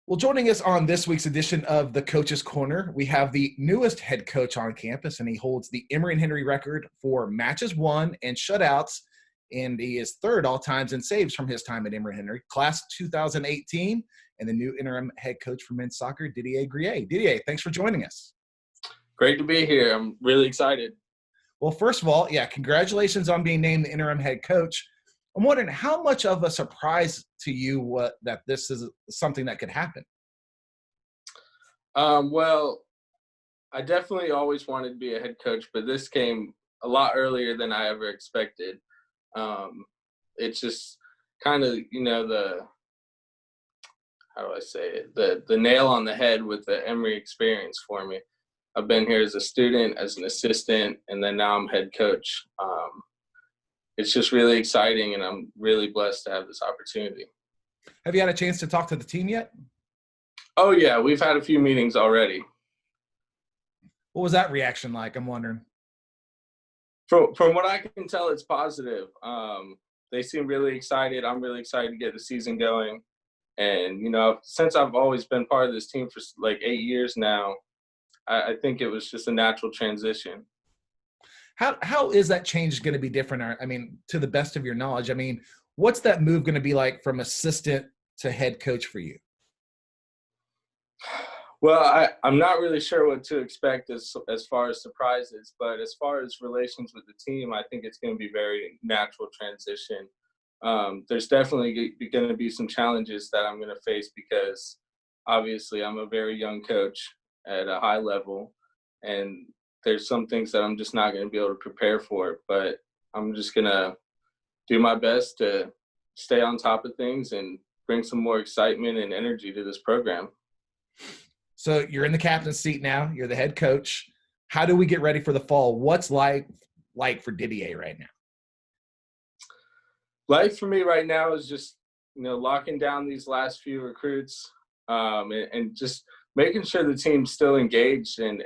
Well, joining us on this week's edition of the Coach's Corner, we have the newest head coach on campus, and he holds the Emory and Henry record for matches won and shutouts, and he is third all times in saves from his time at Emory and Henry, class 2018, and the new interim head coach for men's soccer, Didier Grillet. Didier, thanks for joining us. Great to be here. I'm really excited. Well, first of all, congratulations on being named the interim head coach. I'm wondering how much of a surprise to you that this is something that could happen? Well, I definitely always wanted to be a head coach, but this came a lot earlier than I ever expected. It's just kind of, how do I say it? The nail on the head with the Emory experience for me. I've been here as a student, as an assistant, and then now I'm head coach. It's just really exciting, and I'm really blessed to have this opportunity. Have you had a chance to talk to the team yet? Oh, yeah. We've had a few meetings already. What was that reaction like? I'm wondering. From what I can tell, it's positive. They seem really excited. I'm really excited to get the season going. And, since I've always been part of this team for like 8 years now, I think it was just a natural transition. How is that change going to be different? I mean, to the best of your knowledge, what's that move going to be like from assistant to head coach for you? Well, I'm not really sure what to expect as far as surprises, but as far as relations with the team, I think it's going to be very natural transition. There's definitely going to be some challenges that I'm going to face because obviously I'm a very young coach at a high level, and there's some things that I'm just not going to be able to prepare for, but I'm just going to do my best to stay on top of things and bring some more excitement and energy to this program. So you're in the captain's seat now. You're the head coach. How do we get ready for the fall? What's like for Didier right now? Life for me right now is just, locking down these last few recruits and just making sure the team's still engaged and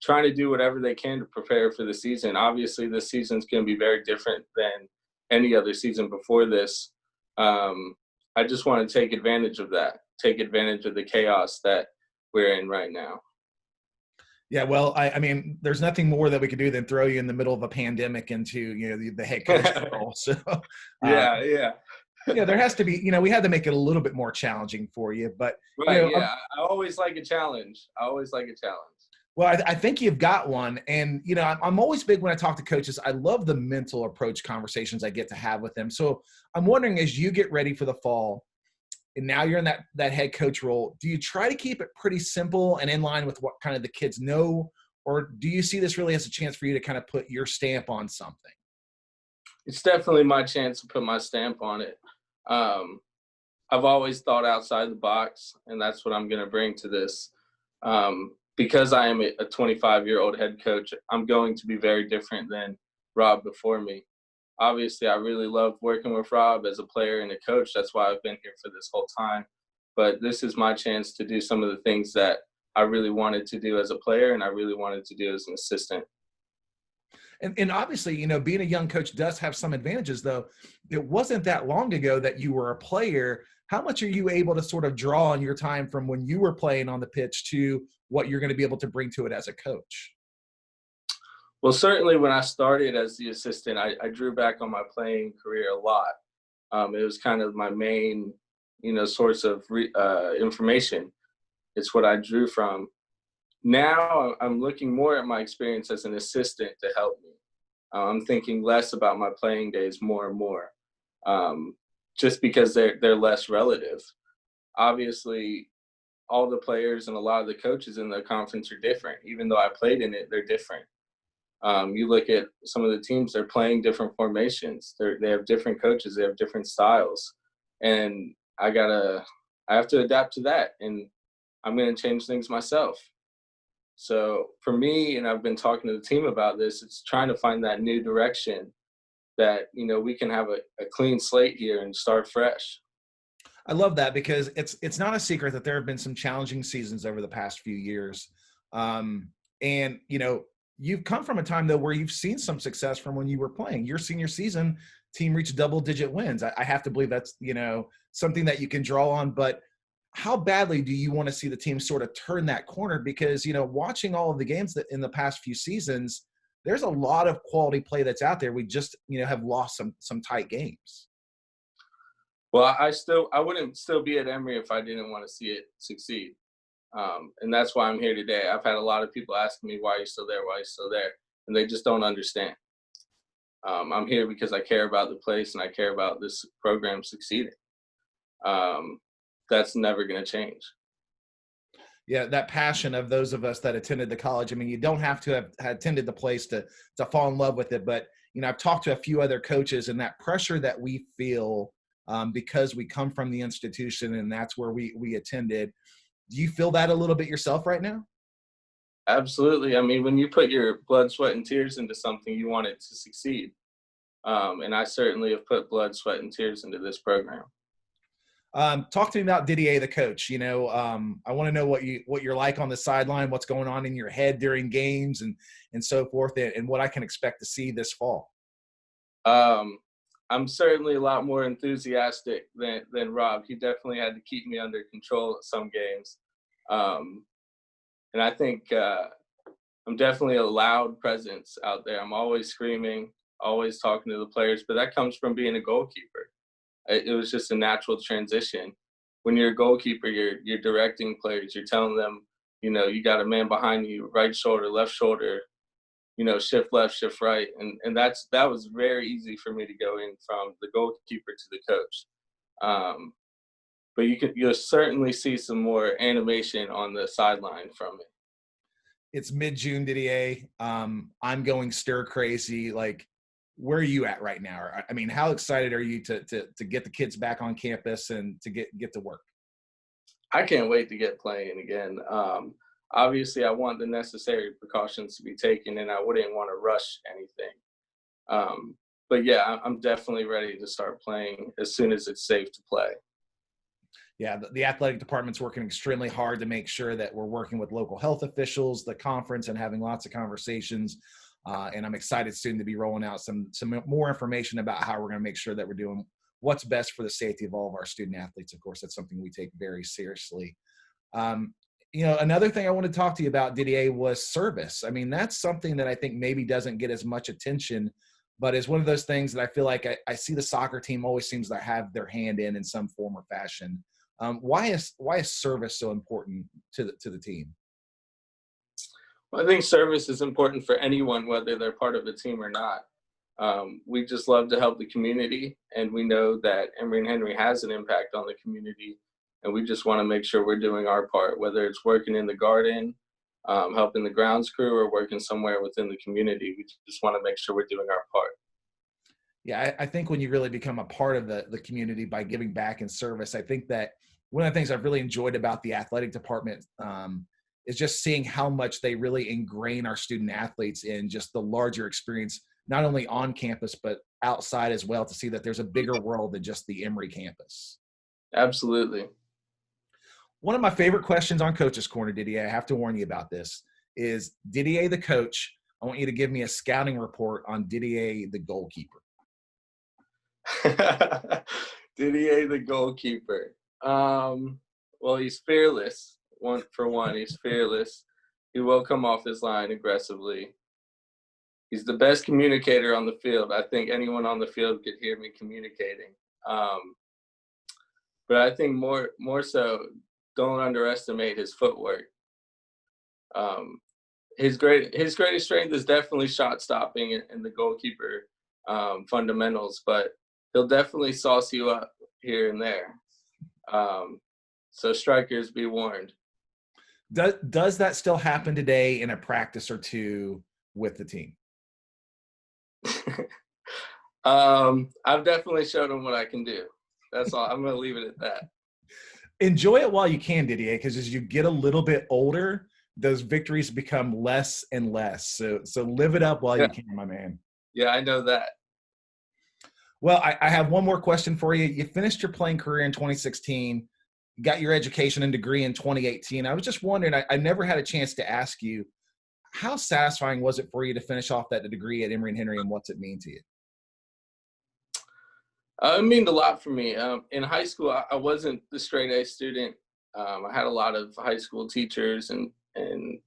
trying to do whatever they can to prepare for the season. Obviously, this season's going to be very different than any other season before this. I just want to take advantage of that, take advantage of the chaos that we're in right now. Yeah, well, I mean, there's nothing more that we could do than throw you in the middle of a pandemic into, the head coach role. So, yeah. There has to be, we had to make it a little bit more challenging for you. But, right, I always like a challenge. Well, I think you've got one. And, I'm always big when I talk to coaches. I love the mental approach conversations I get to have with them. So I'm wondering, as you get ready for the fall, and now you're in that head coach role, do you try to keep it pretty simple and in line with what kind of the kids know? Or do you see this really as a chance for you to kind of put your stamp on something? It's definitely my chance to put my stamp on it. I've always thought outside the box, and that's what I'm going to bring to this. Because I am a 25-year-old head coach, I'm going to be very different than Rob before me. Obviously, I really love working with Rob as a player and a coach. That's why I've been here for this whole time. But this is my chance to do some of the things that I really wanted to do as a player and I really wanted to do as an assistant. And obviously, being a young coach does have some advantages, though. It wasn't that long ago that you were a player. How much are you able to sort of draw on your time from when you were playing on the pitch to what you're going to be able to bring to it as a coach? Well, certainly when I started as the assistant, I drew back on my playing career a lot. It was kind of my main, source of information. It's what I drew from. Now I'm looking more at my experience as an assistant to help me. I'm thinking less about my playing days more and more, just because they're less relative. Obviously, all the players and a lot of the coaches in the conference are different. Even though I played in it, they're different. You look at some of the teams, they're playing different formations. They have different coaches. They have different styles. And I have to adapt to that. And I'm going to change things myself. So for me, and I've been talking to the team about this, it's trying to find that new direction that, we can have a clean slate here and start fresh. I love that because it's not a secret that there have been some challenging seasons over the past few years. And, you've come from a time, though, where you've seen some success from when you were playing. Your senior season, team reached double-digit wins. I have to believe that's, something that you can draw on. But how badly do you want to see the team sort of turn that corner? Because, watching all of the games that in the past few seasons, there's a lot of quality play that's out there. We just, have lost some tight games. Well, I wouldn't still be at Emory if I didn't want to see it succeed. And that's why I'm here today. I've had a lot of people asking me, why are you still there? Why are you still there? And they just don't understand. I'm here because I care about the place and I care about this program succeeding. That's never going to change. Yeah, that passion of those of us that attended the college. I mean, you don't have to have attended the place to fall in love with it. But, I've talked to a few other coaches, and that pressure that we feel because we come from the institution and that's where we attended. Do you feel that a little bit yourself right now? Absolutely. I mean, when you put your blood, sweat, and tears into something, you want it to succeed. And I certainly have put blood, sweat, and tears into this program. Talk to me about Didier, the coach. I want to know what you're like on the sideline, what's going on in your head during games and so forth, and what I can expect to see this fall. I'm certainly a lot more enthusiastic than Rob. He definitely had to keep me under control at some games. And I think I'm definitely a loud presence out there. I'm always screaming, always talking to the players, but that comes from being a goalkeeper. It was just a natural transition. When you're a goalkeeper, you're directing players. You're telling them, you got a man behind you, right shoulder, left shoulder, shift left, shift right. And that was very easy for me to go in from the goalkeeper to the coach. But you'll certainly see some more animation on the sideline from it. It's mid-June, Didier. I'm going stir crazy. Like, where are you at right now? I mean, how excited are you to get the kids back on campus and to get to work? I can't wait to get playing again. Obviously, I want the necessary precautions to be taken, and I wouldn't want to rush anything. But yeah, I'm definitely ready to start playing as soon as it's safe to play. Yeah, the athletic department's working extremely hard to make sure that we're working with local health officials, the conference, and having lots of conversations. And I'm excited soon to be rolling out some more information about how we're going to make sure that we're doing what's best for the safety of all of our student athletes. Of course, that's something we take very seriously. Another thing I want to talk to you about, Didier, was service. I mean, that's something that I think maybe doesn't get as much attention, but is one of those things that I feel like I see the soccer team always seems to have their hand in some form or fashion. Why is service so important to the team? Well, I think service is important for anyone, whether they're part of a team or not. We just love to help the community, and we know that Emory and Henry has an impact on the community, and we just want to make sure we're doing our part, whether it's working in the garden, helping the grounds crew, or working somewhere within the community. We just want to make sure we're doing our part. Yeah, I think when you really become a part of the community by giving back in service, I think that one of the things I've really enjoyed about the athletic department is just seeing how much they really ingrain our student athletes in just the larger experience, not only on campus, but outside as well, to see that there's a bigger world than just the Emory campus. Absolutely. One of my favorite questions on Coach's Corner, Didier, I have to warn you about this, is Didier the coach. I want you to give me a scouting report on Didier the goalkeeper. Didier the goalkeeper. Well, he's fearless. He's fearless. He will come off his line aggressively. He's the best communicator on the field. I think anyone on the field could hear me communicating. But I think more so, don't underestimate his footwork. His greatest strength is definitely shot stopping and the goalkeeper fundamentals, but he'll definitely sauce you up here and there. So strikers, be warned. Does that still happen today in a practice or two with the team? I've definitely showed him what I can do. That's all. I'm going to leave it at that. Enjoy it while you can, Didier, because as you get a little bit older, those victories become less and less. So live it up while you can, my man. Yeah, I know that. Well, I have one more question for you. You finished your playing career in 2016. You got your education and degree in 2018. I was just wondering, I never had a chance to ask you, how satisfying was it for you to finish off that degree at Emory and Henry, and what's it mean to you? It meant a lot for me. In high school, I wasn't the straight A student. I had a lot of high school teachers and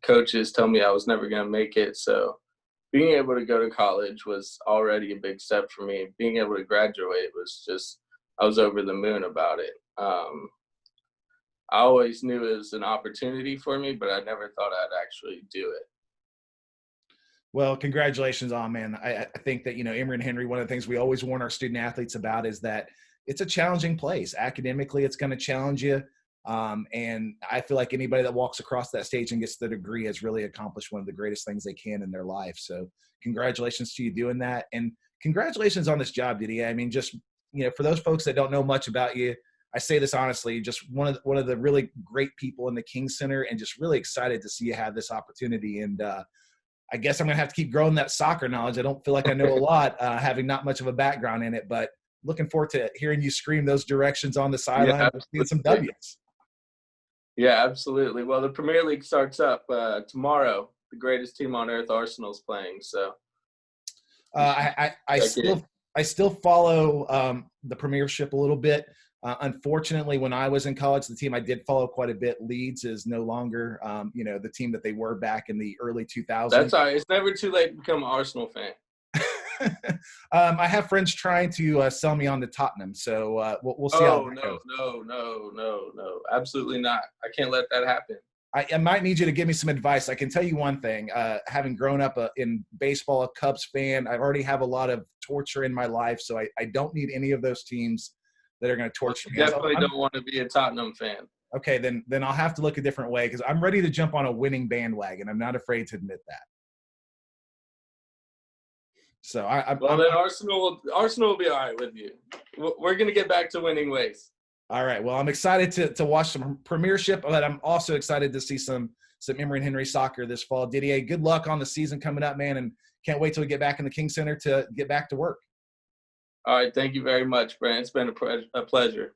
coaches tell me I was never going to make it. So being able to go to college was already a big step for me. Being able to graduate was just, I was over the moon about it. I always knew it was an opportunity for me, but I never thought I'd actually do it. Well, congratulations on, man. I think that, Emory and Henry, one of the things we always warn our student athletes about is that it's a challenging place. Academically, it's going to challenge you. And I feel like anybody that walks across that stage and gets the degree has really accomplished one of the greatest things they can in their life. So congratulations to you doing that. And congratulations on this job, Didier. I mean, just, for those folks that don't know much about you, I say this honestly, just one of the really great people in the King Center, and just really excited to see you have this opportunity. And, I guess I'm going to have to keep growing that soccer knowledge. I don't feel like I know a lot, having not much of a background in it, but looking forward to hearing you scream those directions on the sideline, Yeah, seeing some W's. Yeah, absolutely. Well, the Premier League starts up tomorrow. The greatest team on earth, Arsenal's playing. So I still follow the Premiership a little bit. Unfortunately, when I was in college, the team I did follow quite a bit, Leeds, is no longer, the team that they were back in the early 2000s. That's all right. It's never too late to become an Arsenal fan. I have friends trying to sell me on to Tottenham, so we'll see how that goes. No, absolutely not. I can't let that happen. I might need you to give me some advice. I can tell you one thing. Having grown up in baseball, a Cubs fan, I already have a lot of torture in my life, so I don't need any of those teams that are going to torture me. Definitely don't want to be a Tottenham fan. Okay, then I'll have to look a different way, because I'm ready to jump on a winning bandwagon. I'm not afraid to admit that. So then Arsenal will be all right with you. We're going to get back to winning ways. All right. Well, I'm excited to watch some Premiership, but I'm also excited to see some Emory and Henry soccer this fall. Didier, good luck on the season coming up, man, and can't wait till we get back in the King Center to get back to work. All right. Thank you very much, Brent. It's been a pleasure.